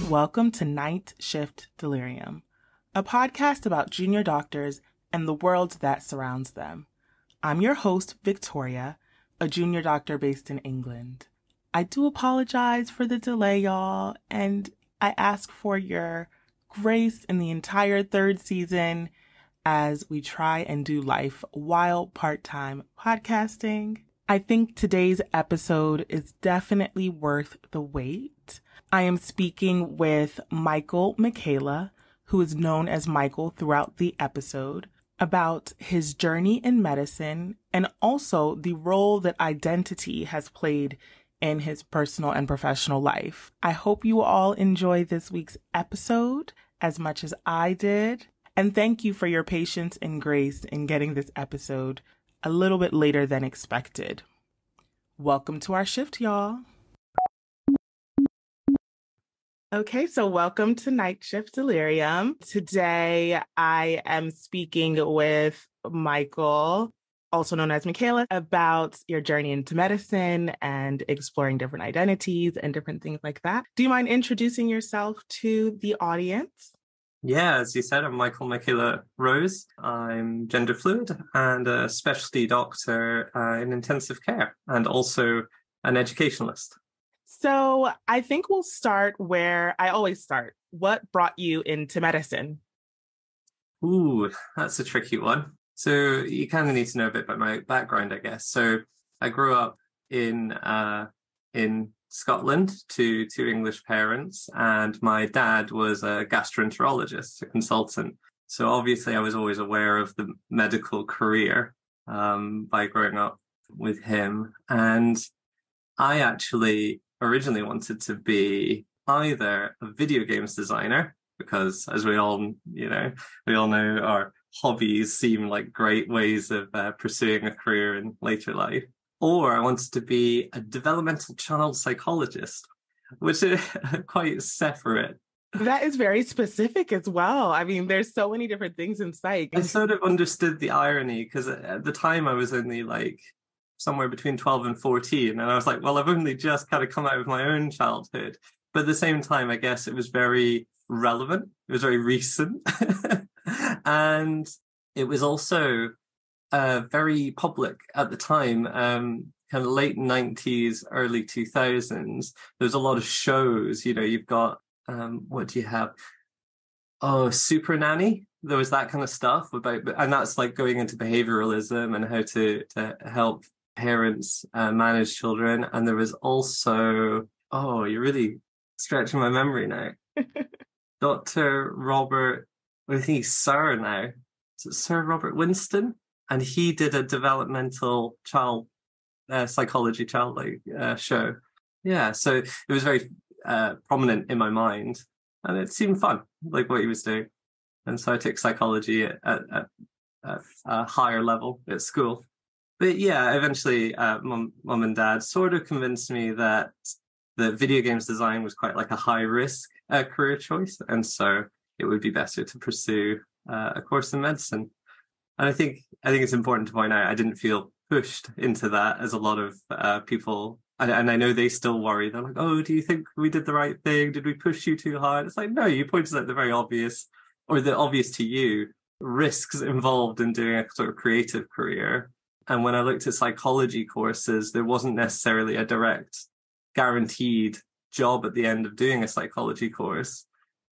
welcome to Night Shift Delirium, a podcast about junior doctors and the world that surrounds them. I'm your host, Victoria, a junior doctor based in England. I do apologize for the delay, y'all, and I ask for your grace in the entire third season as we try and do life while part-time podcasting. I think today's episode is definitely worth the wait. I am speaking with Michael Michaela, who is known as Michael throughout the episode, about his journey in medicine and also the role that identity has played in his personal and professional life. I hope you all enjoy this week's episode as much as I did. And thank you for your patience and grace in getting this episode a little bit later than expected. Welcome to our shift, y'all. Okay, so welcome to Night Shift Delirium. Today, I am speaking with Michael, also known as Michaela, about your journey into medicine and exploring different identities and different things like that. Do you mind introducing yourself to the audience? Yeah, as you said, I'm Michael Michaela Rose. I'm gender fluid and a specialty doctor in intensive care and also an educationalist. So I think we'll start where I always start. What brought you into medicine? Ooh, that's a tricky one. So you kind of need to know a bit about my background, I guess. So I grew up in Scotland to two English parents, and my dad was a gastroenterologist, a consultant. So obviously I was always aware of the medical career by growing up with him. And I actually originally wanted to be either a video games designer, because as we all know our hobbies seem like great ways of pursuing a career in later life, or I wanted to be a developmental child psychologist, which is quite separate. That is very specific as well. I mean, there's so many different things in psych. I sort of understood the irony because at the time I was only somewhere between 12 and 14. And I was like, well, I've only just kind of come out of my own childhood. But at the same time, I guess it was very relevant. It was very recent. And it was also very public at the time, kind of late 90s, early 2000s. There was a lot of shows, you've got, what do you have? Oh, Super Nanny. There was that kind of stuff and that's like going into behavioralism and how to help parents manage children. And there was also, oh, you're really stretching my memory now. Dr. Robert, I think he's Sir now. Is it Sir Robert Winston? And he did a developmental child psychology show. Yeah, so it was very prominent in my mind, and it seemed fun, like what he was doing. And so I took psychology at a higher level at school. But yeah, eventually mum and dad sort of convinced me that the video games design was quite like a high risk career choice. And so it would be better to pursue a course in medicine. And I think it's important to point out I didn't feel pushed into that as a lot of people. And I know they still worry. They're like, oh, do you think we did the right thing? Did we push you too hard? It's like, no, you pointed out the very obvious, or the obvious to you, risks involved in doing a sort of creative career. And when I looked at psychology courses, there wasn't necessarily a direct guaranteed job at the end of doing a psychology course.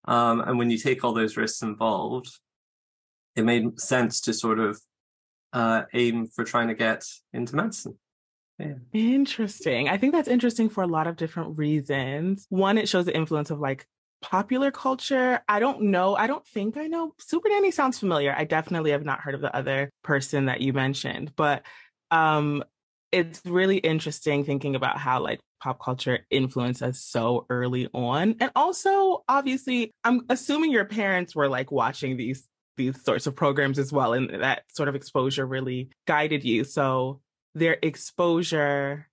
And when you take all those risks involved, it made sense to sort of aim for trying to get into medicine. Yeah. Interesting. I think that's interesting for a lot of different reasons. One, it shows the influence of popular culture. I don't know. I don't think I know. Super Nanny sounds familiar. I definitely have not heard of the other person that you mentioned, but it's really interesting thinking about how pop culture influenced us so early on. And also, obviously, I'm assuming your parents were watching these sorts of programs as well, and that sort of exposure really guided you. So their exposure,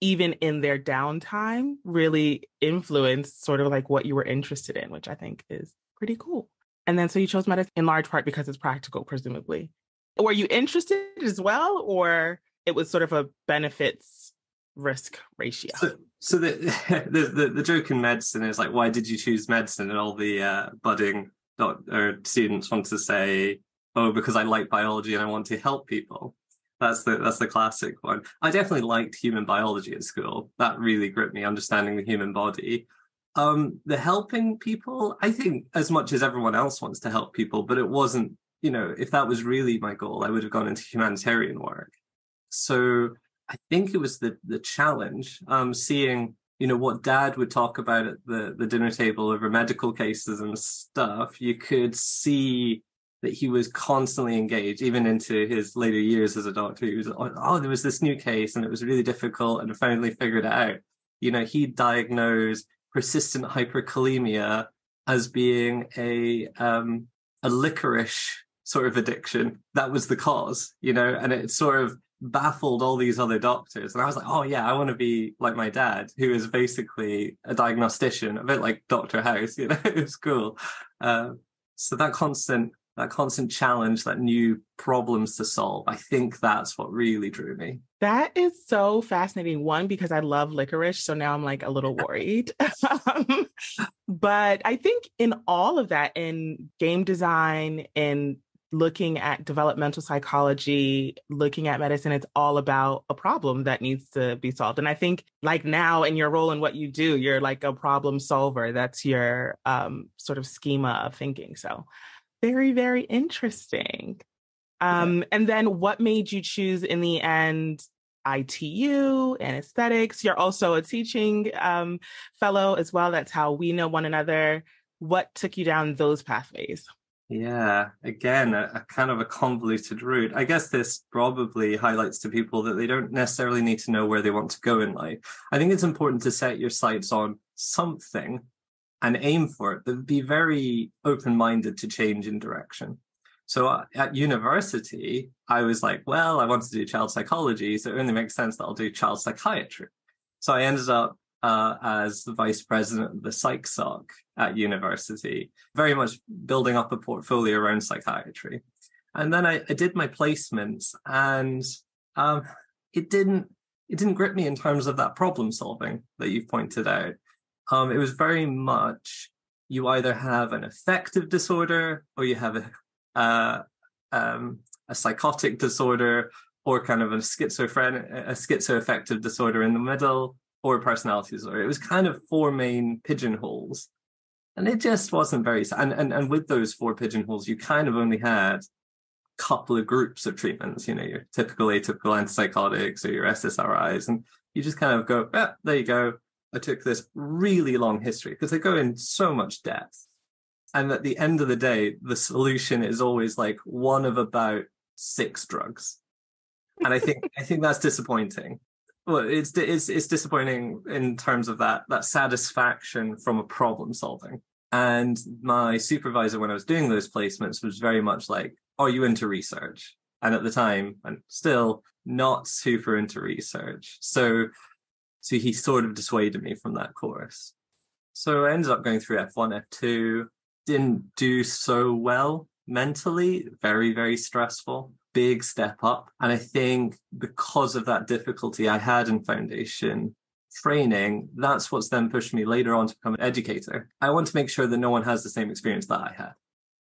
even in their downtime, really influenced sort of what you were interested in, which I think is pretty cool. And then so you chose medicine in large part because it's practical, presumably. Were you interested as well, or it was sort of a benefits risk ratio? So the, the joke in medicine is like, why did you choose medicine? And all the budding doctor students want to say, oh, because I like biology and I want to help people. That's the classic one. I definitely liked human biology at school. That really gripped me, understanding the human body. The helping people, I think as much as everyone else wants to help people, but it wasn't, if that was really my goal, I would have gone into humanitarian work. So I think it was the challenge, seeing, what Dad would talk about at the dinner table over medical cases and stuff. You could see that he was constantly engaged, even into his later years as a doctor. He was, oh, there was this new case and it was really difficult, and I finally figured it out. He diagnosed persistent hyperkalemia as being a licorice sort of addiction. That was the cause, and it sort of baffled all these other doctors. And I was like, oh yeah, I want to be like my dad, who is basically a diagnostician, a bit like Dr. House, it was cool. So that constant challenge, that new problems to solve, I think that's what really drew me. That is so fascinating. One, because I love licorice, so now I'm like a little worried. But I think in all of that, in game design, in looking at developmental psychology, looking at medicine, it's all about a problem that needs to be solved. And I think like now in your role and what you do, you're like a problem solver. That's your sort of schema of thinking. So very, very interesting. And then what made you choose in the end ITU and aesthetics? You're also a teaching fellow as well. That's how we know one another. What took you down those pathways? Yeah, again, a kind of a convoluted route. I guess this probably highlights to people that they don't necessarily need to know where they want to go in life. I think it's important to set your sights on something and aim for it, but be very open-minded to change in direction. So at university, I was like, well, I want to do child psychology, so it only makes sense that I'll do child psychiatry. So I ended up as the vice president of the PsychSoc at university, very much building up a portfolio around psychiatry. And then I did my placements, and it didn't grip me in terms of that problem solving that you've pointed out. It was very much, you either have an affective disorder or you have a psychotic disorder, or kind of a schizoaffective disorder in the middle, or a personality disorder. It was kind of four main pigeonholes. And it just wasn't very, and with those four pigeonholes, you kind of only had a couple of groups of treatments, your typical atypical antipsychotics or your SSRIs, and you just kind of go, there you go. I took this really long history because they go in so much depth. And at the end of the day, the solution is always like one of about 6 drugs. And I think that's disappointing. Well, it's disappointing in terms of that satisfaction from a problem solving. And my supervisor, when I was doing those placements, was very much like, are you into research? And at the time, I'm still not super into research. So he sort of dissuaded me from that course. So I ended up going through F1, F2, didn't do so well mentally, very, very stressful, big step up. And I think because of that difficulty I had in foundation training, that's what's then pushed me later on to become an educator. I want to make sure that no one has the same experience that I had.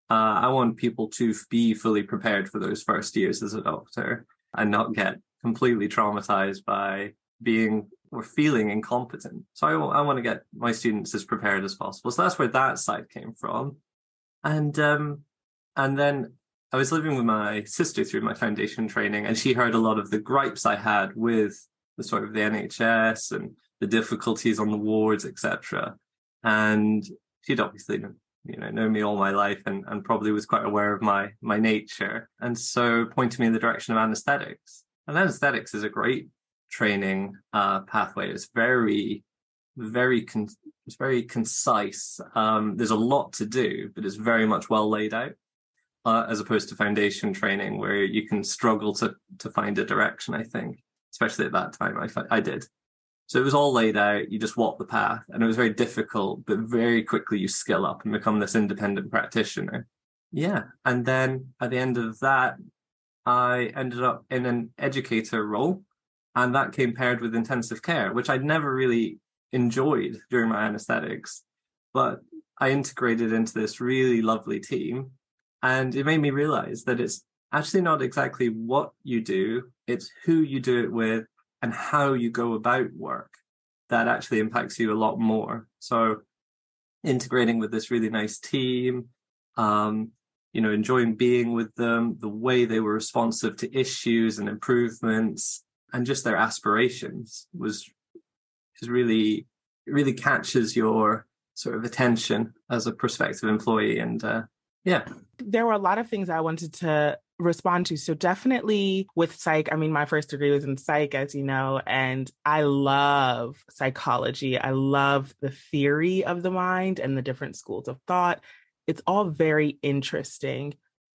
I want people to be fully prepared for those first years as a doctor and not get completely traumatized by being or feeling incompetent. So I want to get my students as prepared as possible. So that's where that side came from. And then I was living with my sister through my foundation training, and she heard a lot of the gripes I had with the sort of the NHS and the difficulties on the wards, etc. And she'd obviously known me all my life and probably was quite aware of my nature, and so pointed me in the direction of anesthetics. And anesthetics is a great training pathway. It's very, very concise. There's a lot to do, but it's very much well laid out, as opposed to foundation training where you can struggle to find a direction, I think, especially at that time I did. So it was all laid out. You just walk the path, and it was very difficult, but very quickly you skill up and become this independent practitioner. Yeah. And then at the end of that, I ended up in an educator role, and that came paired with intensive care, which I'd never really enjoyed during my anesthetics. But I integrated into this really lovely team, and it made me realize that it's actually not exactly what you do, it's who you do it with and how you go about work that actually impacts you a lot more. So integrating with this really nice team, enjoying being with them, the way they were responsive to issues and improvements, and just their aspirations is really, it really catches your sort of attention as a prospective employee. And yeah. There were a lot of things I wanted to respond to. So definitely with psych, I mean, my first degree was in psych, as you know, and I love psychology. I love the theory of the mind and the different schools of thought. It's all very interesting.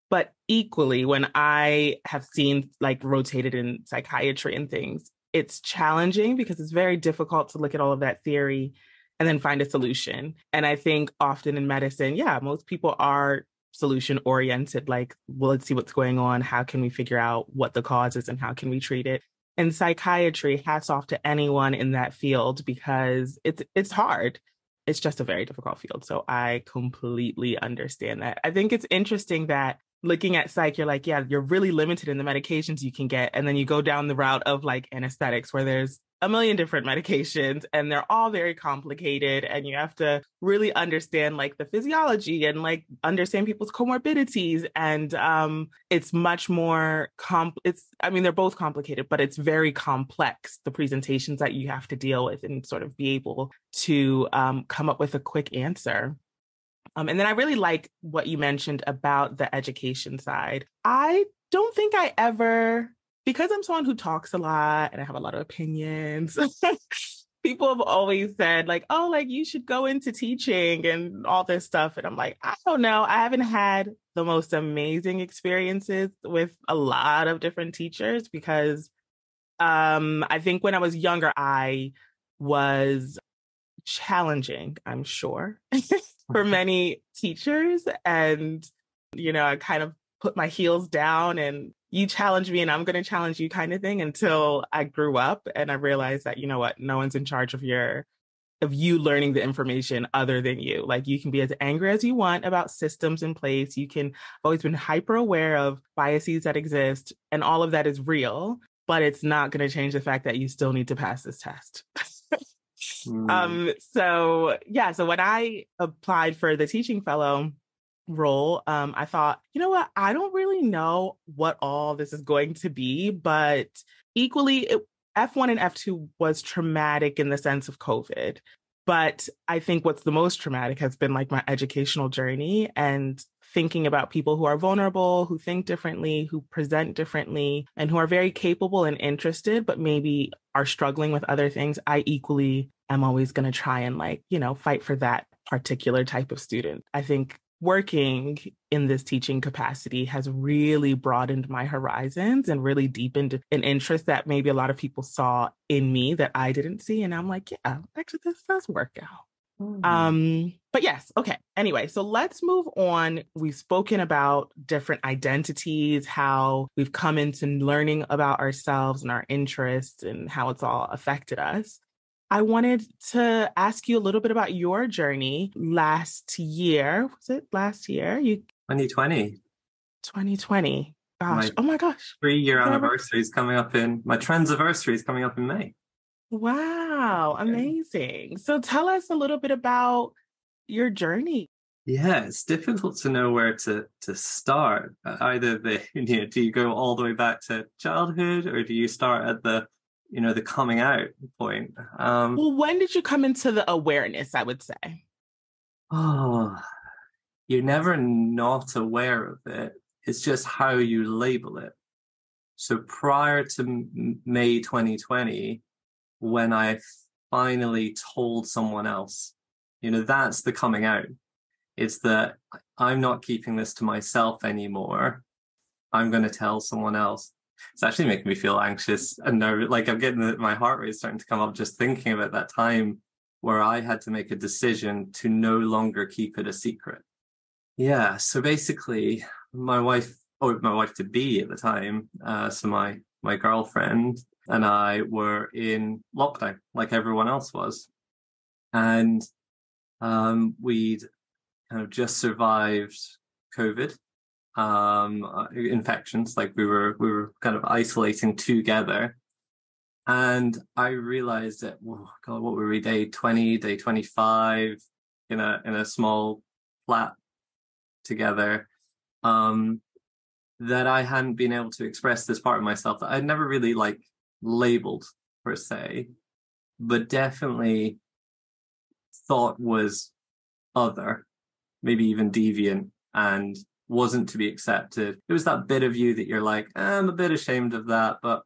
But equally, when I have seen like rotated in psychiatry and things, it's challenging because it's very difficult to look at all of that theory and then find a solution. And I think often in medicine, yeah, most people are solution oriented, like, well, let's see what's going on. How can we figure out what the cause is and how can we treat it? In psychiatry, hats off to anyone in that field because it's hard. It's just a very difficult field. So I completely understand that. I think it's interesting that looking at psych, you're like, yeah, you're really limited in the medications you can get. And then you go down the route of like anesthetics where there's a million different medications and they're all very complicated. And you have to really understand like the physiology and like understand people's comorbidities. And it's much more they're both complicated, but it's very complex, the presentations that you have to deal with and sort of be able to come up with a quick answer. And then I really like what you mentioned about the education side. I don't think I ever, because I'm someone who talks a lot and I have a lot of opinions, people have always said like, oh, like you should go into teaching and all this stuff. And I'm like, I don't know. I haven't had the most amazing experiences with a lot of different teachers because I think when I was younger, I was challenging, I'm sure, for many teachers. And, I kind of put my heels down and you challenge me and I'm going to challenge you kind of thing until I grew up and I realized that, you know what, no one's in charge of you learning the information other than you. Like you can be as angry as you want about systems in place. You can always been hyper aware of biases that exist and all of that is real, but it's not going to change the fact that you still need to pass this test. So when I applied for the teaching fellow role, I thought, you know what, I don't really know what all this is going to be, but equally F1 and F2 was traumatic in the sense of COVID. But I think what's the most traumatic has been like my educational journey and thinking about people who are vulnerable, who think differently, who present differently, and who are very capable and interested, but maybe are struggling with other things. I equally am always going to try and fight for that particular type of student. I think working in this teaching capacity has really broadened my horizons and really deepened an interest that maybe a lot of people saw in me that I didn't see. And I'm like, yeah, actually, this does work out. But yes, okay. Anyway, so let's move on. We've spoken about different identities, how we've come into learning about ourselves and our interests and how it's all affected us. I wanted to ask you a little bit about your journey last year. Was it last year? 2020. 2020. Gosh. Oh my gosh. 3-year anniversary is coming up my transiversary is coming up in May. Wow. Amazing. So tell us a little bit about your journey. Yeah, it's difficult to know where to start. Either do you go all the way back to childhood or do you start at the coming out point? Well, when did you come into the awareness, I would say? Oh, you're never not aware of it. It's just how you label it. So prior to May 2020, when I finally told someone else, that's the coming out. It's that I'm not keeping this to myself anymore. I'm going to tell someone else. It's actually making me feel anxious and nervous. Like I'm getting my heart rate starting to come up just thinking about that time where I had to make a decision to no longer keep it a secret. Yeah. So basically my wife to be at the time, so my girlfriend and I were in lockdown like everyone else was. And we'd kind of just survived COVID infections. Like we were kind of isolating together. And I realized that, oh God, what were we, day 20, day 25 in a small flat together, that I hadn't been able to express this part of myself that I'd never really like labeled per se, but definitely thought was other, maybe even deviant, and wasn't to be accepted. It was that bit of you that you're like, I'm a bit ashamed of that, but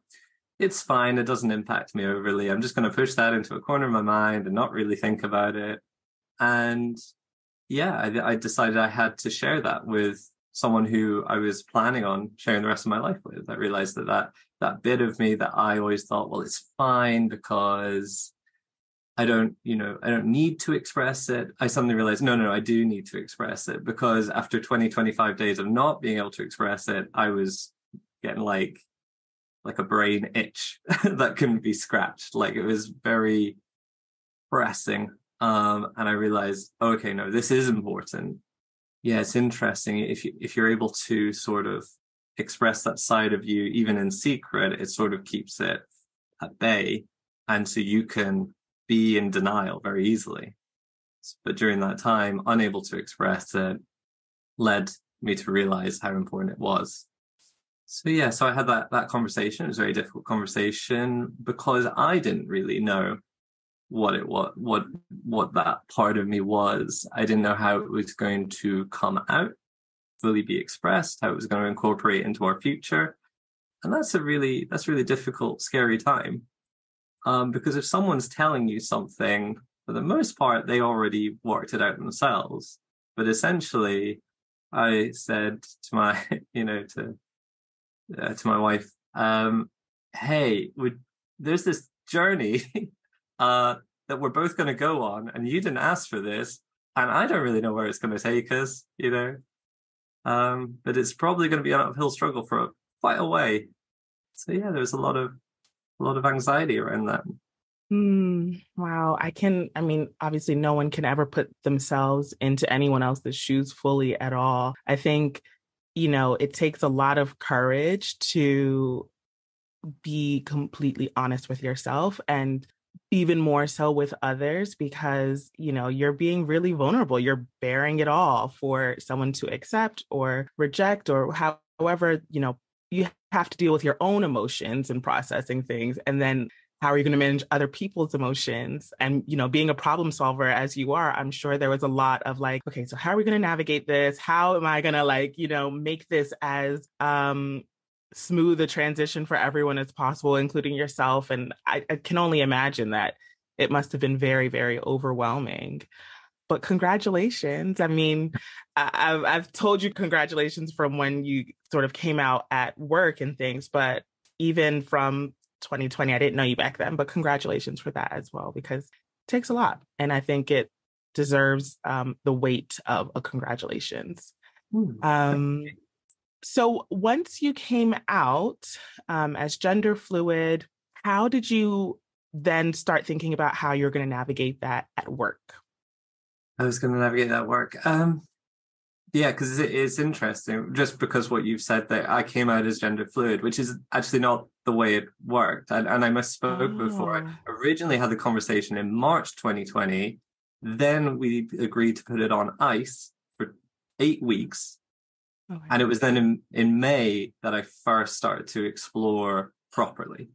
it's fine. It doesn't impact me overly. I'm just going to push that into a corner of my mind and not really think about it. And yeah, I decided I had to share that with someone who I was planning on sharing the rest of my life with. I realized that bit of me that I always thought, well, it's fine because I don't need to express it. I suddenly realized, no, I do need to express it, because after 20, 25 days of not being able to express it, I was getting like a brain itch that couldn't be scratched. Like it was very pressing. And I realized, okay, no, this is important. Yeah, it's interesting. If you're able to sort of express that side of you, even in secret, it sort of keeps it at bay. And so you can be in denial very easily. But during that time, unable to express it led me to realize how important it was. So yeah, so I had that conversation. It was a very difficult conversation because I didn't really know what it was, what that part of me was. I didn't know how it was going to come out, fully be expressed, how it was going to incorporate into our future. And that's really difficult, scary time. Because if someone's telling you something, for the most part, they already worked it out themselves. But essentially, I said to my, to my wife, hey, there's this journey that we're both going to go on, and you didn't ask for this, and I don't really know where it's going to take us, but it's probably going to be an uphill struggle for quite a way. So yeah, there was a lot of anxiety around that. Wow. I mean, obviously no one can ever put themselves into anyone else's shoes fully at all. I think, it takes a lot of courage to be completely honest with yourself, and even more so with others, because, you're being really vulnerable. You're bearing it all for someone to accept or reject, or however, you have to deal with your own emotions and processing things. And then how are you going to manage other people's emotions? And, being a problem solver as you are, I'm sure there was a lot of like, okay, so how are we going to navigate this? How am I going to make this as smooth a transition for everyone as possible, including yourself? And I can only imagine that it must have been very, very overwhelming. But congratulations. I mean, I've told you congratulations from when you sort of came out at work and things, but even from 2020, I didn't know you back then, but congratulations for that as well, because it takes a lot. And I think it deserves the weight of a congratulations. So once you came out as gender fluid, how did you then start thinking about how you're going to navigate that at work? I was going to navigate that work. Yeah, because it's interesting, just because what you've said that I came out as gender fluid, which is actually not the way it worked. And I misspoke before. I originally had the conversation in March 2020. Then we agreed to put it on ice for 8 weeks. Okay. And it was then in May that I first started to explore properly.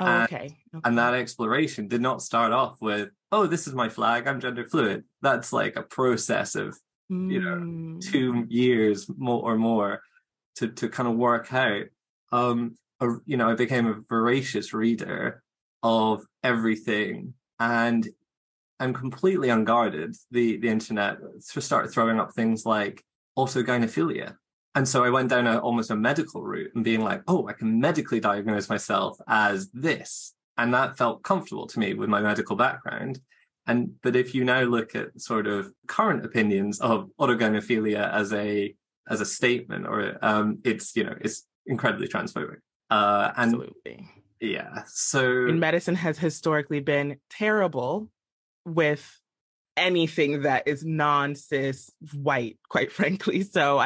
Okay. And that exploration did not start off with, oh, this is my flag, I'm gender fluid. That's like a process of 2 years more to kind of work out. I became a voracious reader of everything, and I'm completely unguarded. The internet started throwing up things like also gynephilia. And so I went down almost a medical route and being like, oh, I can medically diagnose myself as this. And that felt comfortable to me with my medical background. But if you now look at sort of current opinions of autogynephilia as a statement, or it's incredibly transphobic. Absolutely. Yeah. So in medicine has historically been terrible with anything that is non-cis white, quite frankly. So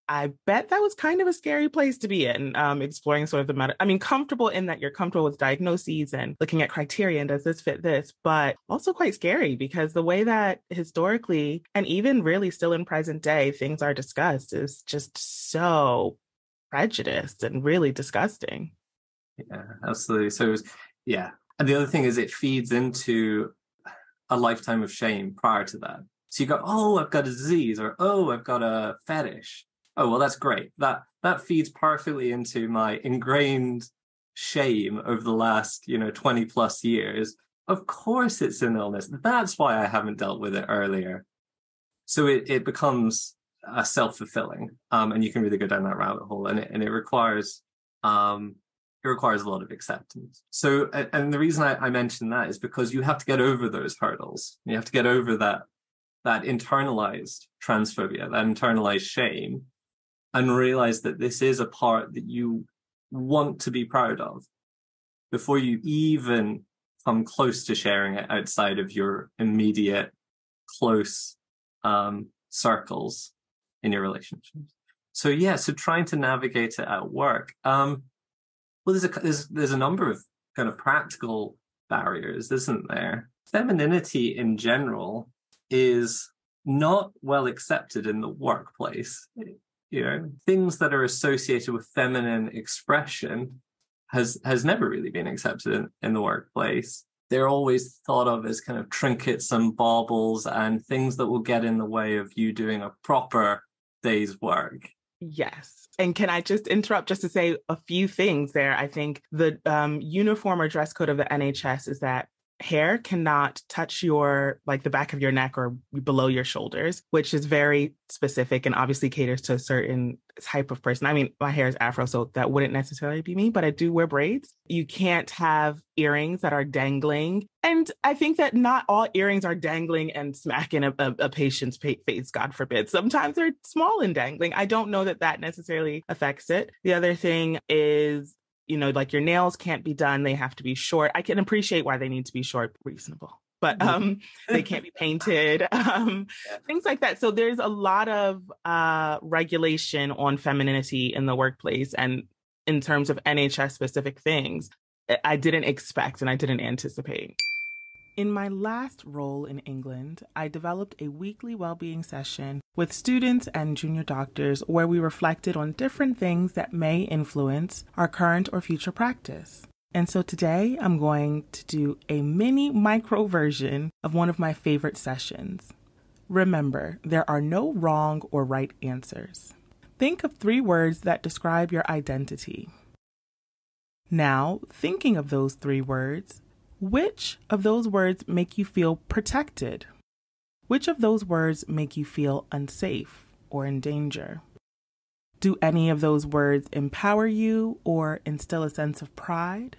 I bet that was kind of a scary place to be in, exploring sort of the matter. I mean, comfortable in that you're comfortable with diagnoses and looking at criteria and does this fit this, but also quite scary because the way that historically and even really still in present day things are discussed is just so prejudiced and really disgusting. Yeah, absolutely. So, yeah. And the other thing is it feeds into a lifetime of shame prior to that. So you go, oh, I've got a disease, or oh, I've got a fetish. Oh, well, that's great. That feeds perfectly into my ingrained shame over the last, 20 plus years. Of course it's an illness. That's why I haven't dealt with it earlier. So it becomes self-fulfilling. And you can really go down that rabbit hole. And it requires a lot of acceptance. So, and the reason I mention that is because you have to get over those hurdles. You have to get over that internalized transphobia, that internalized shame, and realize that this is a part that you want to be proud of before you even come close to sharing it outside of your immediate, close circles in your relationships. So yeah, so trying to navigate it at work. Well, there's a number of kind of practical barriers, isn't there? Femininity in general is not well accepted in the workplace. Things that are associated with feminine expression has never really been accepted in the workplace. They're always thought of as kind of trinkets and baubles and things that will get in the way of you doing a proper day's work. Yes. And can I just interrupt just to say a few things there? I think the uniform or dress code of the NHS is that hair cannot touch the back of your neck or below your shoulders, which is very specific and obviously caters to a certain type of person. I mean, my hair is Afro, so that wouldn't necessarily be me, but I do wear braids. You can't have earrings that are dangling. And I think that not all earrings are dangling and smacking a patient's face, God forbid. Sometimes they're small and dangling. I don't know that necessarily affects it. The other thing is, like your nails can't be done. They have to be short. I can appreciate why they need to be short, reasonable, but they can't be painted, things like that. So there's a lot of regulation on femininity in the workplace. And in terms of NHS specific things, I didn't expect and I didn't anticipate. In my last role in England, I developed a weekly well-being session with students and junior doctors where we reflected on different things that may influence our current or future practice. And so today I'm going to do a mini micro version of one of my favorite sessions. Remember, there are no wrong or right answers. Think of 3 words that describe your identity. Now, thinking of those 3 words, which of those words make you feel protected? Which of those words make you feel unsafe or in danger? Do any of those words empower you or instill a sense of pride?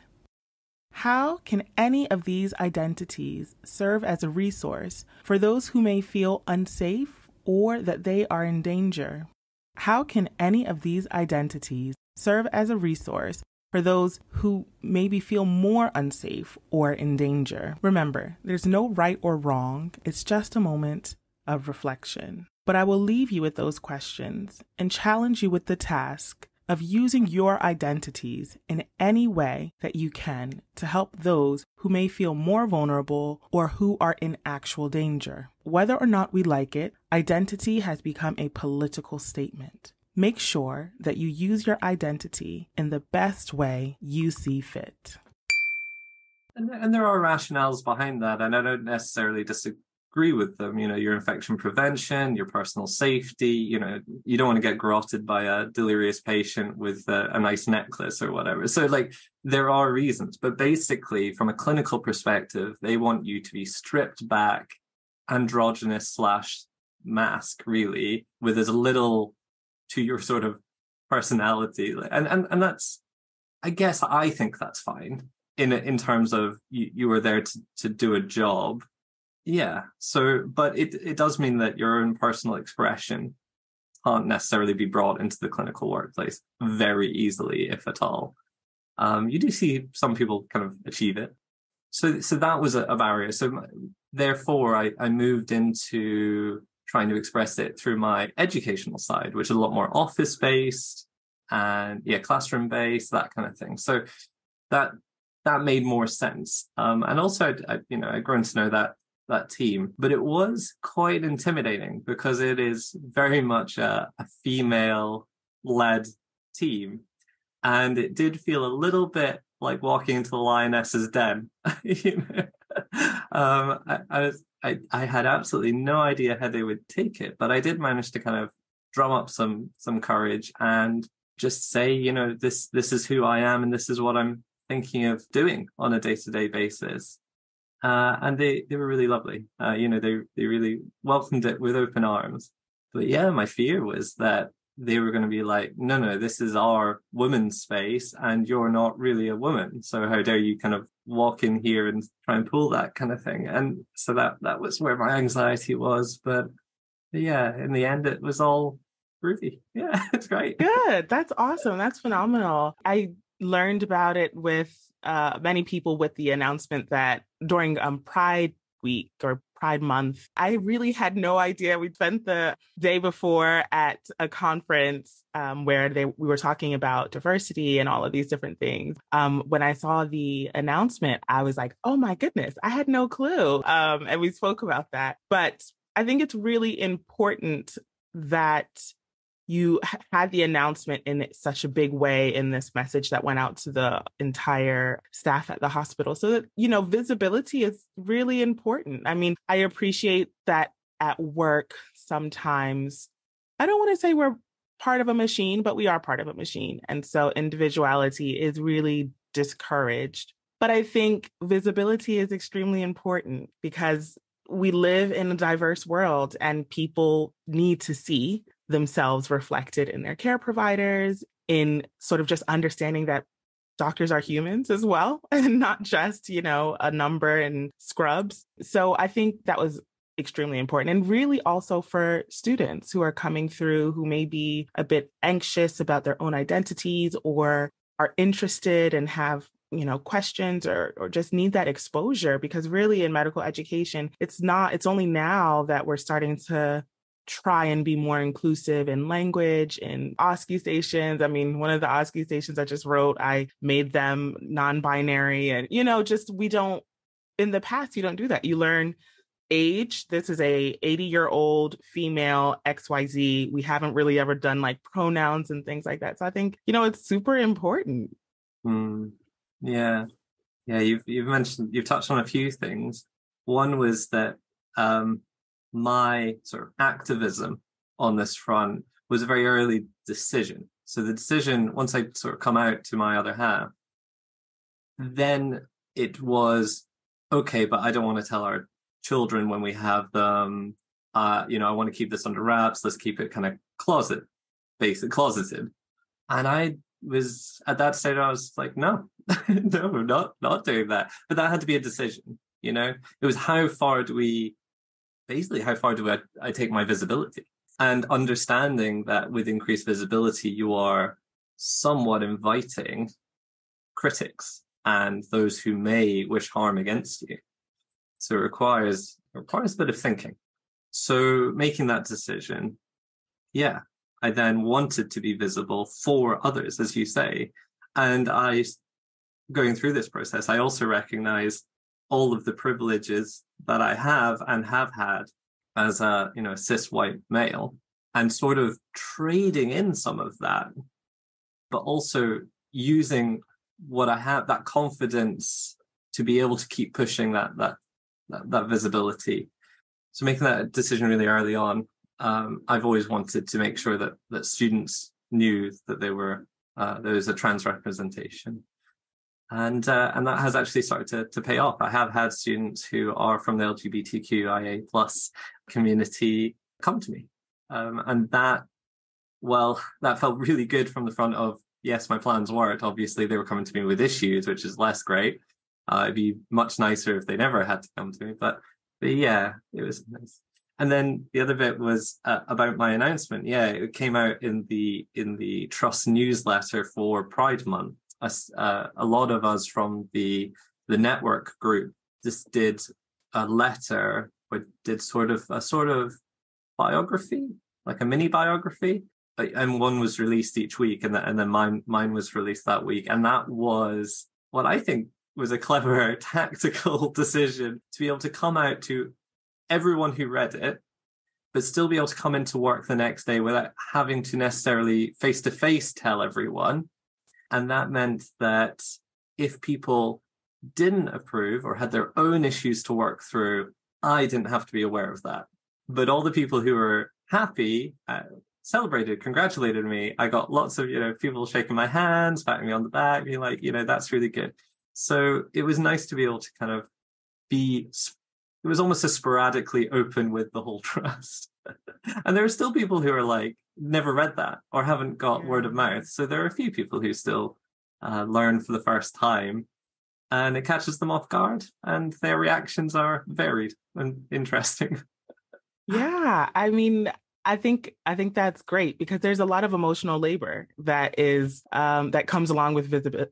How can any of these identities serve as a resource for those who may feel unsafe or that they are in danger? How can any of these identities serve as a resource for those who maybe feel more unsafe or in danger? Remember, there's no right or wrong. It's just a moment of reflection. But I will leave you with those questions and challenge you with the task of using your identities in any way that you can to help those who may feel more vulnerable or who are in actual danger. Whether or not we like it, identity has become a political statement. Make sure that you use your identity in the best way you see fit. And there are rationales behind that, and I don't necessarily disagree with them. Your infection prevention, your personal safety, you don't want to get garroted by a delirious patient with a nice necklace or whatever. So there are reasons, but basically from a clinical perspective, they want you to be stripped back, androgynous / mask, really, with as little to your sort of personality. And that's, I guess, I think that's fine in terms of you were there to do a job. Yeah. So, but it does mean that your own personal expression can't necessarily be brought into the clinical workplace very easily, if at all. You do see some people kind of achieve it. so that was a barrier. So therefore, I moved into trying to express it through my educational side, which is a lot more office based and classroom based, that kind of thing. So that made more sense. And also, I'd grown to know that team, but it was quite intimidating because it is very much a female-led team, and it did feel a little bit like walking into the lioness's den. I had absolutely no idea how they would take it, but I did manage to kind of drum up some courage and just say, this is who I am and this is what I'm thinking of doing on a day-to-day basis. And they were really lovely. They really welcomed it with open arms. But yeah, my fear was that they were going to be like, no, this is our women's space and you're not really a woman. So how dare you kind of walk in here and try and pull that kind of thing. And so that was where my anxiety was. But yeah, in the end, it was all groovy. Yeah, it's great. Good. That's awesome. That's phenomenal. I learned about it with many people with the announcement that during Pride Week or Pride Month, I really had no idea. We spent the day before at a conference where we were talking about diversity and all of these different things. When I saw the announcement, I was like, oh my goodness, I had no clue. And we spoke about that. But I think it's really important that you had the announcement in such a big way in this message that went out to the entire staff at the hospital so that, visibility is really important. I mean, I appreciate that at work sometimes, I don't want to say we're part of a machine, but we are part of a machine. And so individuality is really discouraged. But I think visibility is extremely important because we live in a diverse world and people need to see themselves reflected in their care providers, in sort of just understanding that doctors are humans as well, and not just, a number and scrubs. So I think that was extremely important. And really also for students who are coming through who may be a bit anxious about their own identities or are interested and have questions or just need that exposure, because really in medical education, it's only now that we're starting to try and be more inclusive in language, in OSCE stations. I mean, one of the OSCE stations I just wrote, I made them non-binary and, in the past, you don't do that. You learn age. This is a 80-year-old female XYZ. We haven't really ever done like pronouns and things like that. So I think, it's super important. Yeah. You've touched on a few things. One was that, my sort of activism on this front was a very early decision. So the decision, once I sort of come out to my other half, then it was, okay, but I don't want to tell our children when we have them, I want to keep this under wraps. Let's keep it kind of closeted. And I was, at that stage, I was like, no, no, not doing that. But that had to be a decision, It was how far do I take my visibility? And understanding that with increased visibility, you are somewhat inviting critics and those who may wish harm against you. So it requires a bit of thinking. So making that decision, I then wanted to be visible for others, as you say. And going through this process, I also recognize all of the privileges that I have and have had as a cis white male, and sort of trading in some of that, but also using what I have, that confidence, to be able to keep pushing that visibility. So making that decision really early on, I've always wanted to make sure that students knew that there was a trans representation. And that has actually started to pay off. I have had students who are from the LGBTQIA+ community come to me. And that felt really good from the front of, yes, my plans worked. Obviously, they were coming to me with issues, which is less great. It'd be much nicer if they never had to come to me. But yeah, it was nice. And then the other bit was about my announcement. Yeah, it came out in the Trust newsletter for Pride Month. A lot of us from the the network group just did a letter, or did sort of biography, like a mini biography, and one was released each week, and then mine was released that week, and that was what I think was a clever tactical decision, to be able to come out to everyone who read it, but still be able to come into work the next day without having to necessarily face to face tell everyone. And that meant that if people didn't approve or had their own issues to work through, I didn't have to be aware of that. But all the people who were happy celebrated, congratulated me. I got lots of, people shaking my hands, patting me on the back, being like, that's really good. So it was nice to be able to kind of it was almost a sporadically open with the whole trust. And there are still people who are like, never read that or haven't got word of mouth. So there are a few people who still learn for the first time, and it catches them off guard, and their reactions are varied and interesting. Yeah, I mean, I think that's great, because there's a lot of emotional labor that is that comes along with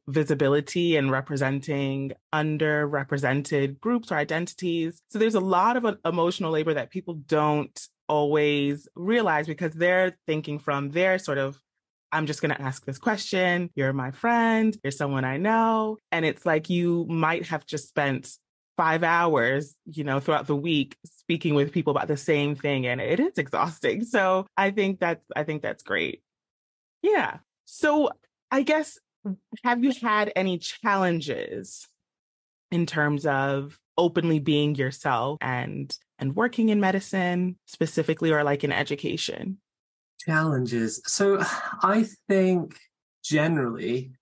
visibility and representing underrepresented groups or identities. So there's a lot of emotional labor that people don't always realize, because they're thinking from their sort of, I'm just going to ask this question. You're my friend. You're someone I know. And it's like you might have just spent 5 hours, throughout the week speaking with people about the same thing, and it is exhausting. So I think that's great. Yeah. So I guess, have you had any challenges in terms of openly being yourself and working in medicine specifically, or like in education? Challenges. So I think generally,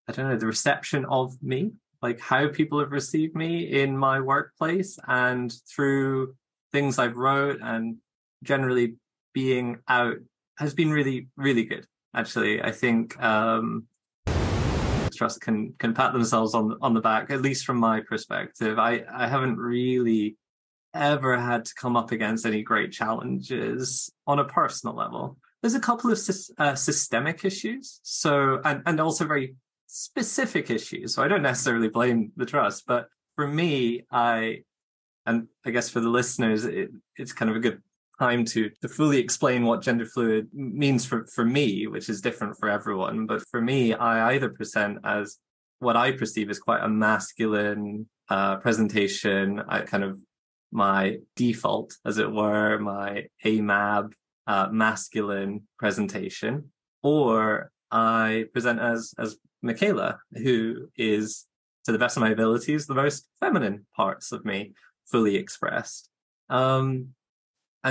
I don't know, the reception of me, like how people have received me in my workplace and through things I've wrote, and generally being out, has been really, really good. Actually, I think Trust can pat themselves on the back, at least from my perspective. I haven't really ever had to come up against any great challenges on a personal level. There's a couple of systemic issues, so and also very specific issues. So I don't necessarily blame the Trust, but for me, and I guess for the listeners, it's kind of a good time to fully explain what gender fluid means for me, which is different for everyone. But for me, I either present as what I perceive as quite a masculine presentation, kind of my default, as it were, my AMAB masculine presentation, or I present as Michaela, who is, to the best of my abilities, the most feminine parts of me fully expressed. And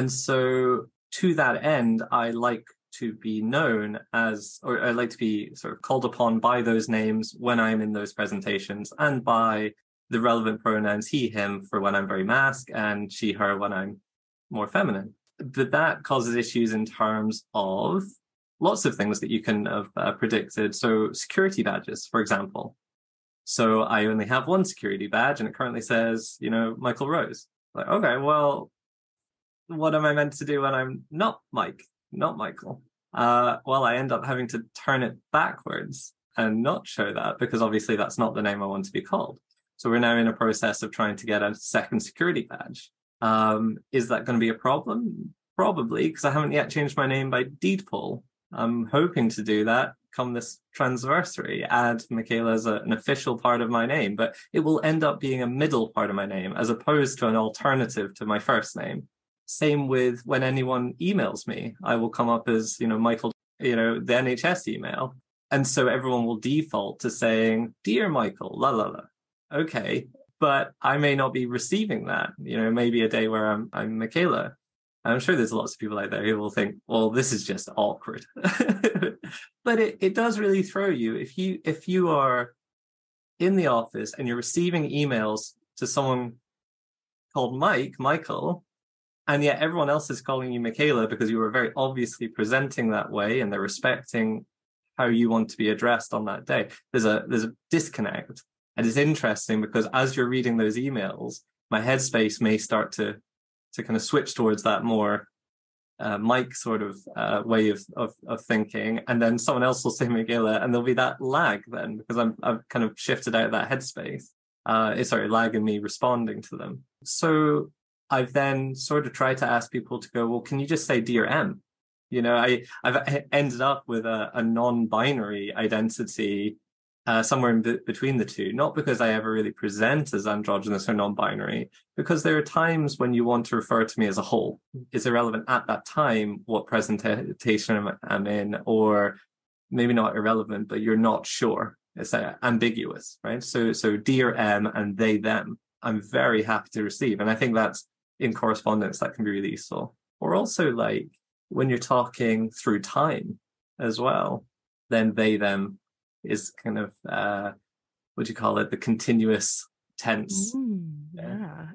so to that end, I like to be known as, or I like to be sort of called upon by those names when I'm in those presentations, and by the relevant pronouns he, him for when I'm very masc, and she, her when I'm more feminine. But that causes issues in terms of lots of things that you can have predicted. So security badges, for example. So I only have one security badge, and it currently says, Michael Rose. Like, okay, well, what am I meant to do when I'm not Michael? Well, I end up having to turn it backwards and not show that, because obviously that's not the name I want to be called. So we're now in a process of trying to get a second security badge. Is that going to be a problem? Probably, because I haven't yet changed my name by deed poll. I'm hoping to do that come this transversary, add Michaela as an official part of my name, but it will end up being a middle part of my name as opposed to an alternative to my first name. Same with when anyone emails me, I will come up as, Michael, the NHS email. And so everyone will default to saying, Dear Michael, la la la. Okay, but I may not be receiving that, maybe a day where I'm Michaela. I'm sure there's lots of people out there who will think, well, this is just awkward. But it does really throw you. If you are in the office and you're receiving emails to someone called Michael, and yet everyone else is calling you Michaela because you were very obviously presenting that way and they're respecting how you want to be addressed on that day, there's a disconnect. And it's interesting because as you're reading those emails, my headspace may start to kind of switch towards that more Mike sort of way of thinking, and then someone else will say Michaela, and there'll be that lag then because I've kind of shifted out of that headspace. lag in me responding to them. So I've then sort of tried to ask people to go, well, can you just say dear M? You know, I've ended up with a non-binary identity somewhere between the two, not because I ever really present as androgynous or non-binary, because there are times when you want to refer to me as a whole. It's irrelevant at that time what presentation I'm in, or maybe not irrelevant, but you're not sure. It's ambiguous, right? So dear M and they, them, I'm very happy to receive. And I think that's in correspondence that can be really useful. Or also like when you're talking through time as well, then they, them is kind of, what do you call it? The continuous tense. Yeah.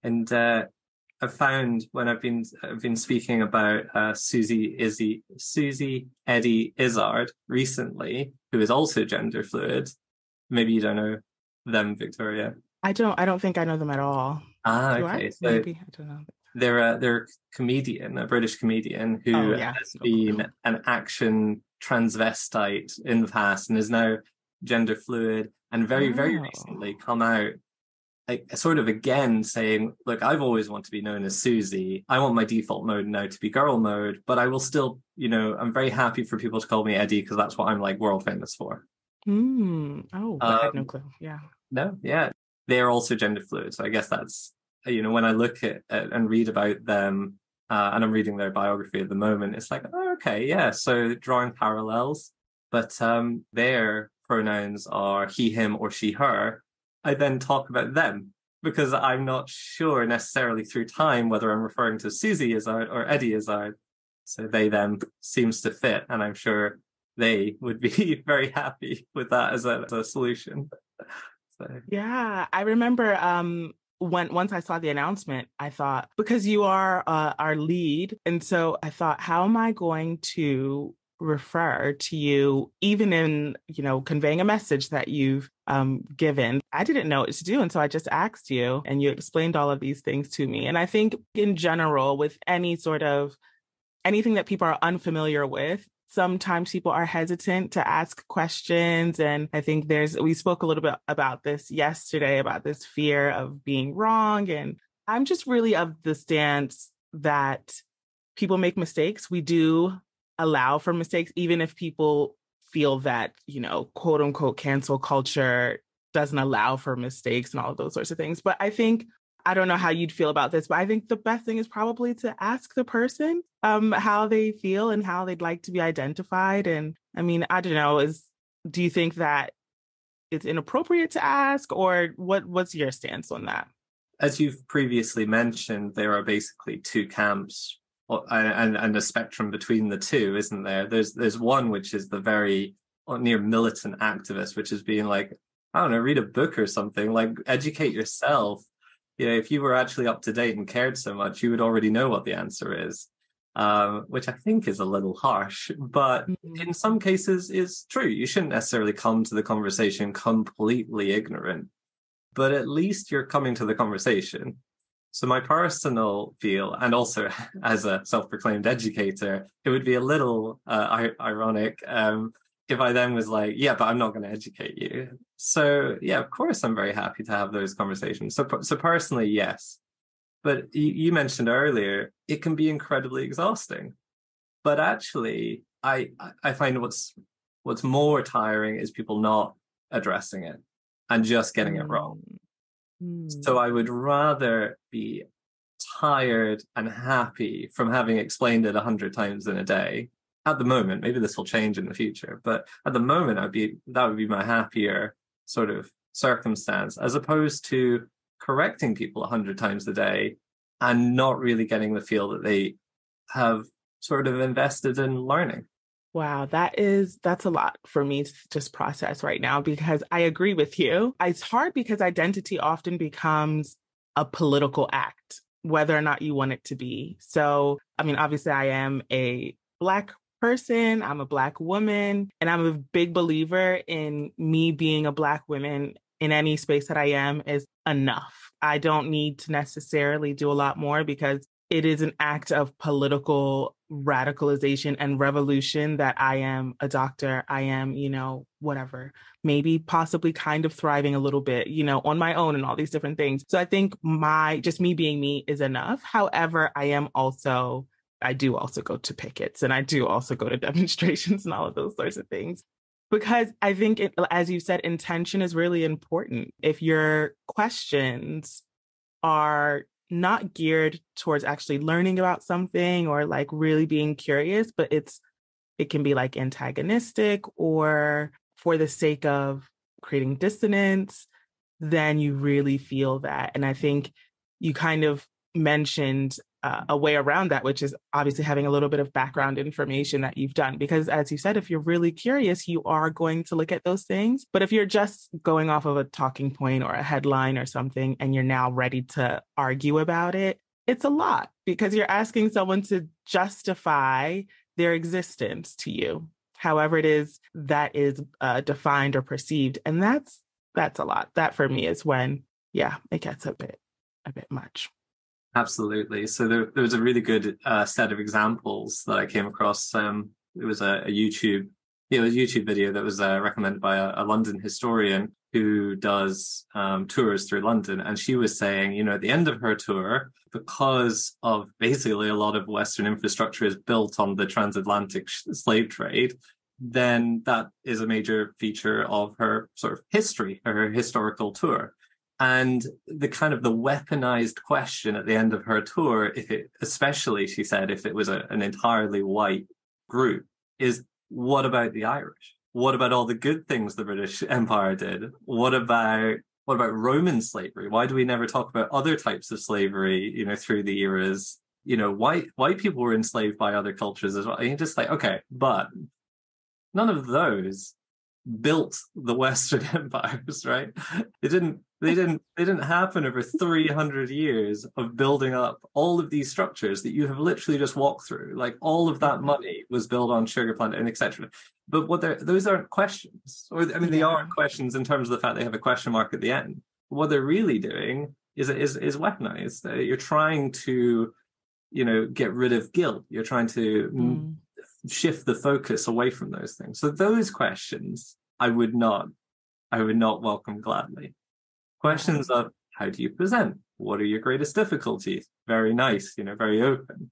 And I've found when I've been speaking about Susie Eddy Izzard recently, who is also gender fluid. Maybe you don't know them, Victoria. I don't think I know them at all. Do Okay. I? Maybe. I don't know. They're a comedian, a British comedian who has been an action transvestite in the past and is now gender fluid, and very recently come out sort of again saying, look, I've always wanted to be known as Susie. I want my default mode now to be girl mode, but I will still, I'm very happy for people to call me Eddie because that's what I'm like world famous for. Oh, I had no clue. Yeah. No, yeah. They're also gender fluid. So I guess that's, when I look at and read about them, and I'm reading their biography at the moment, it's like, oh, okay, yeah. So drawing parallels, but their pronouns are he, him, or she, her. I then talk about them because I'm not sure necessarily through time whether I'm referring to Susie Izzard or Eddie Izzard. So they, them seems to fit, and I'm sure they would be very happy with that as a solution. So. Yeah, I remember once I saw the announcement, I thought, because you are our lead, and so I thought, how am I going to refer to you, even in, conveying a message that you've given? I didn't know what to do. And so I just asked you and you explained all of these things to me. And I think in general, with anything that people are unfamiliar with, sometimes people are hesitant to ask questions. And I think we spoke a little bit about this yesterday, about this fear of being wrong. And I'm just really of the stance that people make mistakes. We do allow for mistakes, even if people feel that, quote unquote, cancel culture doesn't allow for mistakes and all of those sorts of things. But I don't know how you'd feel about this, but I think the best thing is probably to ask the person how they feel and how they'd like to be identified. And I mean, I don't know, do you think that it's inappropriate to ask, or what's your stance on that? As you've previously mentioned, there are basically two camps and a spectrum between the two, isn't there? There's one which is the very near militant activist, which is being like, I don't know, read a book or something, like educate yourself. If you were actually up to date and cared so much, you would already know what the answer is, which I think is a little harsh, but in some cases is true. You shouldn't necessarily come to the conversation completely ignorant, but at least you're coming to the conversation. So my personal feel, and also as a self-proclaimed educator, it would be a little ironic if I then was like, yeah, but I'm not going to educate you. So yeah, of course, I'm very happy to have those conversations. So personally, yes. But you mentioned earlier, it can be incredibly exhausting. But actually, I find what's more tiring is people not addressing it and just getting it wrong. So I would rather be tired and happy from having explained it 100 times in a day. At the moment, maybe this will change in the future, but at the moment, that would be my happier sort of circumstance, as opposed to correcting people 100 times a day and not really getting the feel that they have sort of invested in learning. Wow, that's a lot for me to just process right now, because I agree with you. It's hard because identity often becomes a political act, whether or not you want it to be. So, I mean, obviously I am a Black person, I'm a Black woman, and I'm a big believer in me being a Black woman in any space that I am is enough. I don't need to necessarily do a lot more, because it is an act of political radicalization and revolution that I am a doctor. I am, whatever, maybe possibly kind of thriving a little bit, on my own and all these different things. So I think just me being me is enough. However, I do also go to pickets and I do also go to demonstrations and all of those sorts of things. Because I think, as you said, intention is really important. If your questions are not geared towards actually learning about something or like really being curious, but it can be like antagonistic or for the sake of creating dissonance, then you really feel that. And I think you kind of mentioned a way around that, which is obviously having a little bit of background information that you've done. Because as you said, if you're really curious, you are going to look at those things. But if you're just going off of a talking point or a headline or something, and you're now ready to argue about it, it's a lot because you're asking someone to justify their existence to you, however it is that is defined or perceived. And that's a lot. That for me is when, it gets a bit much. Absolutely. So there was a really good set of examples that I came across. It was a YouTube video that was recommended by a London historian who does tours through London. And she was saying, at the end of her tour, because of basically a lot of Western infrastructure is built on the transatlantic slave trade, then that is a major feature of her sort of history, her historical tour. And the kind of the weaponized question at the end of her tour, especially, she said, if it was an entirely white group, is what about the Irish? What about all the good things the British Empire did? What about Roman slavery? Why do we never talk about other types of slavery, through the eras? White people were enslaved by other cultures as well. And you're just like, okay, but none of those built the Western empires, right? They didn't happen over 300 years of building up all of these structures that you have literally just walked through. Like all of that money was built on sugar plantation, etc. But those aren't questions, they are questions in terms of the fact they have a question mark at the end. What they're really doing is weaponized. You're trying to, get rid of guilt. You're trying to shift the focus away from those things. So those questions I would not welcome gladly. Questions of how do you present? What are your greatest difficulties? Very nice, very open.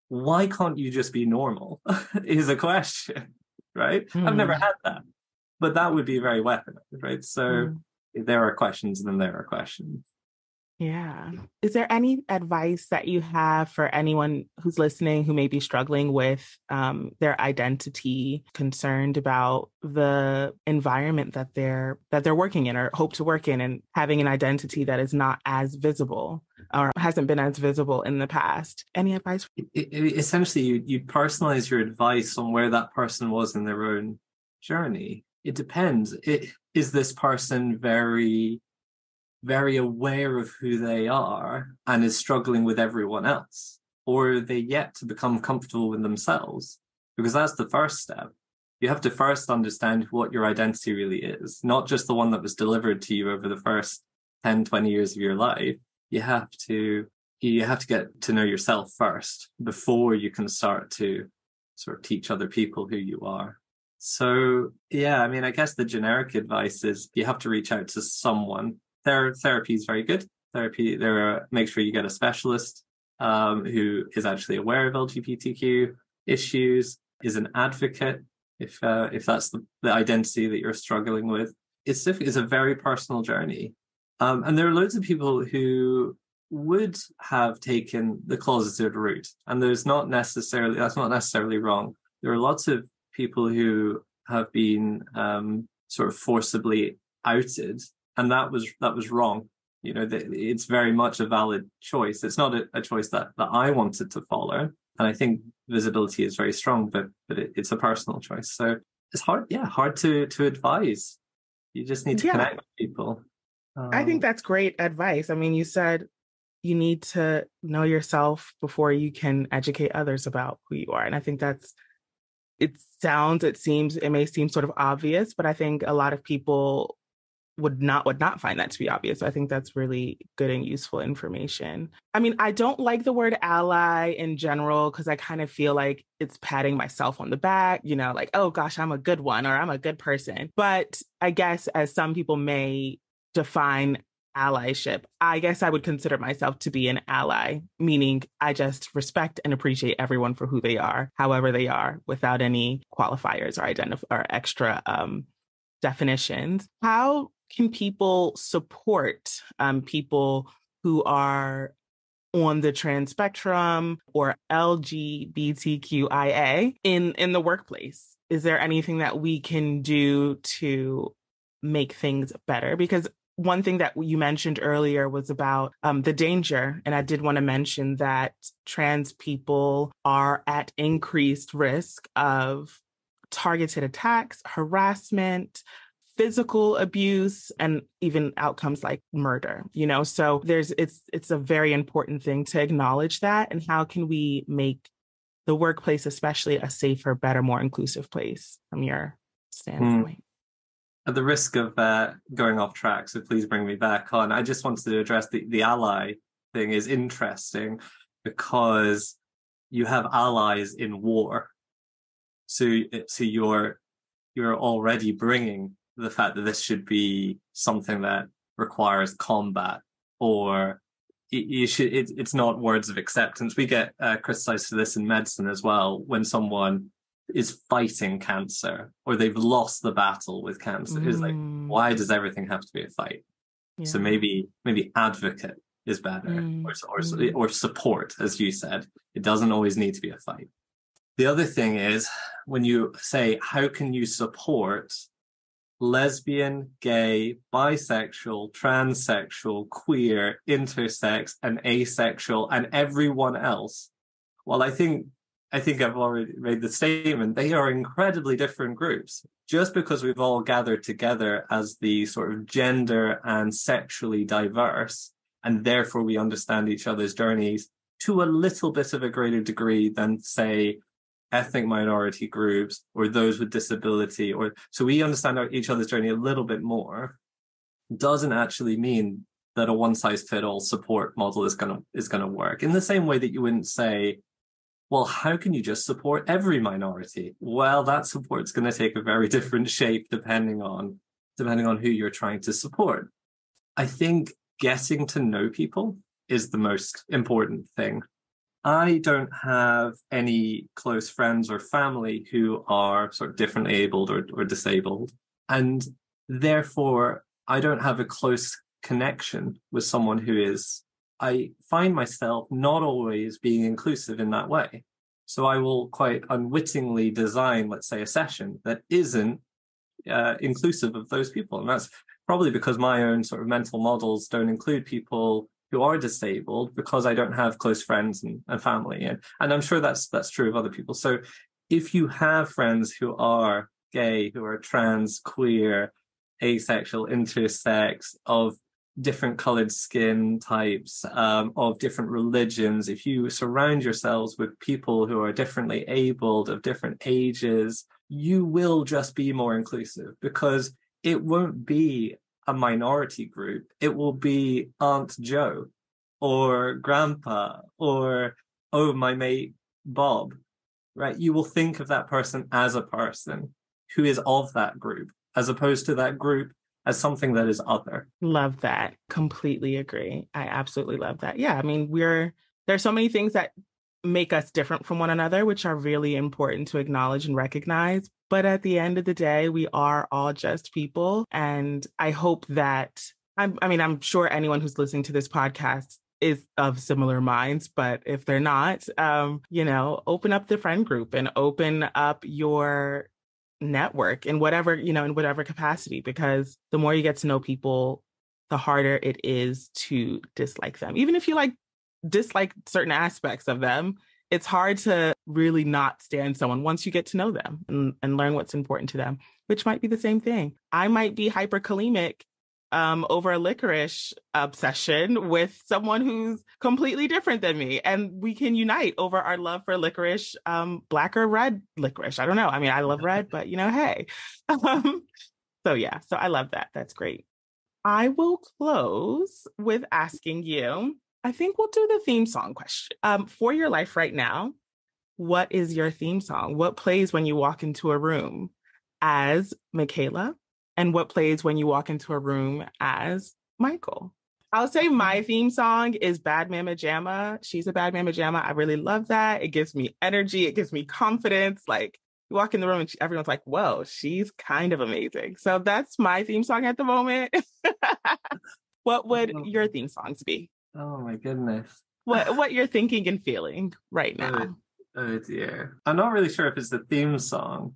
Why can't you just be normal is a question, right? I've never had that, but that would be very weaponized, right? So there are questions and then there are questions. Yeah. Is there any advice that you have for anyone who's listening who may be struggling with their identity, concerned about the environment that they're working in or hope to work in, and having an identity that is not as visible or hasn't been as visible in the past? Any advice? Essentially, you personalize your advice on where that person was in their own journey. It depends. Is this person very aware of who they are and is struggling with everyone else? Or are they yet to become comfortable with themselves? Because that's the first step. You have to first understand what your identity really is, not just the one that was delivered to you over the first 10, 20 years of your life. You have to get to know yourself first before you can start to sort of teach other people who you are. So, I guess the generic advice is you have to reach out to someone. Therapy is very good. Make sure you get a specialist who is actually aware of LGBTQ issues, is an advocate if that's the identity that you're struggling with. It's a very personal journey, and there are loads of people who would have taken the closeted route, and that's not necessarily wrong. There are lots of people who have been sort of forcibly outed. And that was wrong. It's very much a valid choice. It's not a choice that I wanted to follow. And I think visibility is very strong, but it's a personal choice. So it's hard to advise. You just need to connect with people. I think that's great advice. I mean, you said you need to know yourself before you can educate others about who you are. And I think it may seem sort of obvious, but I think a lot of people would not find that to be obvious. So I think that's really good and useful information. I mean, I don't like the word ally in general because I kind of feel like it's patting myself on the back, like, oh gosh, I'm a good one or I'm a good person. But I guess as some people may define allyship, I guess I would consider myself to be an ally, meaning I just respect and appreciate everyone for who they are, however they are, without any qualifiers or extra definitions. How can people support people who are on the trans spectrum or LGBTQIA in the workplace? Is there anything that we can do to make things better? Because one thing that you mentioned earlier was about the danger. And I did want to mention that trans people are at increased risk of targeted attacks, harassment, physical abuse, and even outcomes like murder, so it's a very important thing to acknowledge that. And how can we make the workplace, especially, a safer, better, more inclusive place from your standpoint? At the risk of going off track, so please bring me back on, I just wanted to address the ally thing is interesting because you have allies in war. So you're already bringing the fact that this should be something that requires combat, or it's not words of acceptance. We get criticized for this in medicine as well when someone is fighting cancer or they've lost the battle with cancer. It's like, why does everything have to be a fight? Yeah. So maybe advocate is better, or support, as you said. It doesn't always need to be a fight. The other thing is when you say, how can you support lesbian, gay, bisexual, transsexual, queer, intersex, and asexual, and everyone else? Well, I think I've already made the statement. They are incredibly different groups. Just because we've all gathered together as the sort of gender and sexually diverse, and therefore we understand each other's journeys to a little bit of a greater degree than, say, ethnic minority groups or those with disability, or so we understand each other's journey a little bit more, doesn't actually mean that a one-size-fits-all support model is gonna work. In the same way that you wouldn't say, well, how can you just support every minority? Well, that support's going to take a very different shape depending on who you're trying to support. I think getting to know people is the most important thing. I don't have any close friends or family who are sort of differently abled or disabled, and therefore I don't have a close connection with someone who is. I find myself not always being inclusive in that way. So I will quite unwittingly design, let's say, a session that isn't inclusive of those people. And that's probably because my own sort of mental models don't include people who are disabled, because I don't have close friends and family. And I'm sure that's true of other people. So if you have friends who are gay, who are trans, queer, asexual, intersex, of different colored skin types, of different religions, if you surround yourselves with people who are differently abled, of different ages, you will just be more inclusive, because it won't be a minority group. It will be Aunt Joe or Grandpa or, oh, my mate Bob, right? You will think of that person as a person who is of that group, as opposed to that group as something that is other. Love that. Completely agree. I absolutely love that. Yeah, I mean, there's so many things that make us different from one another, which are really important to acknowledge and recognize. But at the end of the day, we are all just people. And I hope that, I'm sure anyone who's listening to this podcast is of similar minds, but if they're not, open up the friend group and open up your network in whatever capacity, because the more you get to know people, the harder it is to dislike them. Even if you dislike certain aspects of them, it's hard to really not stand someone once you get to know them and learn what's important to them, which might be the same thing. I might be hyperkalemic over a licorice obsession with someone who's completely different than me. And we can unite over our love for licorice, black or red licorice. I don't know. I mean, I love red, but hey. So I love that. That's great. I will close with asking you, I think we'll do the theme song question. For your life right now, what is your theme song? What plays when you walk into a room as Michaela? And what plays when you walk into a room as Michael? I'll say my theme song is Bad Mama Jamma. She's a Bad Mama Jamma. I really love that. It gives me energy. It gives me confidence. Like, you walk in the room and everyone's like, whoa, she's kind of amazing. So that's my theme song at the moment. What would your theme songs be? Oh my goodness. What you're thinking and feeling right now? Oh dear. I'm not really sure if it's the theme song,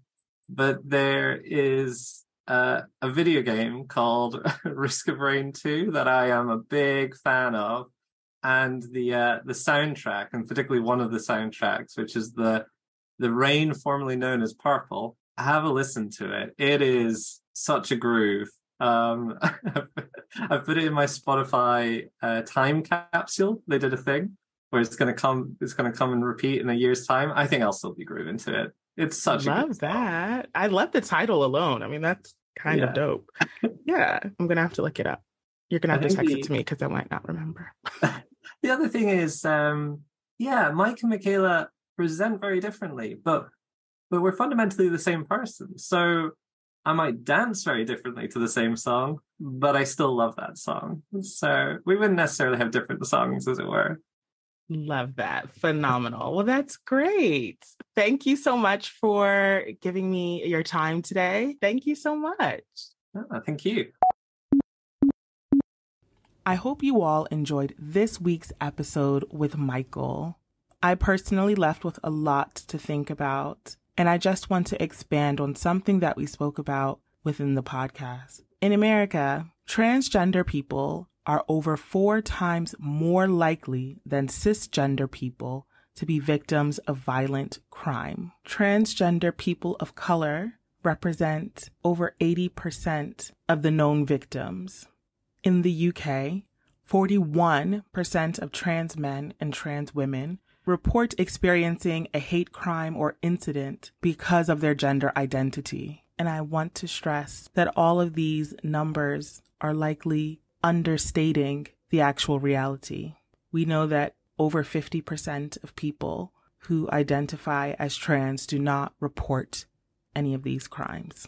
but there is a video game called Risk of Rain 2 that I am a big fan of. And the soundtrack, and particularly one of the soundtracks, which is the Rain, formerly known as Purple, have a listen to it. It is such a groove. I've put it in my Spotify time capsule. They did a thing where it's gonna come and repeat in a year's time. I think I'll still be grooving to it. It's such a good that. I love the title alone. I mean, that's kind of dope. Yeah, I'm gonna have to look it up. You're gonna have to text it to me because I might not remember. The other thing is, Mike and Michaela present very differently, but we're fundamentally the same person. So I might dance very differently to the same song, but I still love that song. So we wouldn't necessarily have different songs, as it were. Love that. Phenomenal. Well, that's great. Thank you so much for giving me your time today. Thank you so much. Thank you. I hope you all enjoyed this week's episode with Michael. I personally left with a lot to think about, and I just want to expand on something that we spoke about within the podcast. In America, transgender people are over 4 times more likely than cisgender people to be victims of violent crime. Transgender people of color represent over 80% of the known victims. In the UK, 41% of trans men and trans women report experiencing a hate crime or incident because of their gender identity. And I want to stress that all of these numbers are likely understating the actual reality. We know that over 50% of people who identify as trans do not report any of these crimes.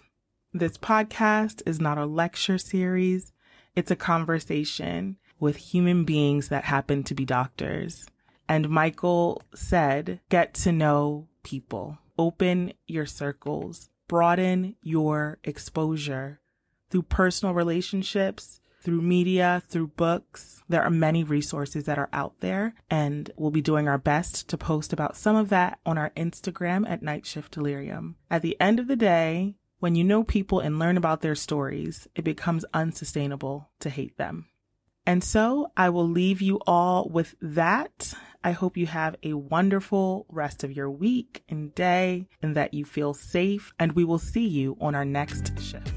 This podcast is not a lecture series. It's a conversation with human beings that happen to be doctors. And Michael said, get to know people, open your circles, broaden your exposure through personal relationships, through media, through books. There are many resources that are out there, and we'll be doing our best to post about some of that on our Instagram at Night Shift Delirium. At the end of the day, when you know people and learn about their stories, it becomes unsustainable to hate them. And so I will leave you all with that. I hope you have a wonderful rest of your week and day, and that you feel safe, and we will see you on our next shift.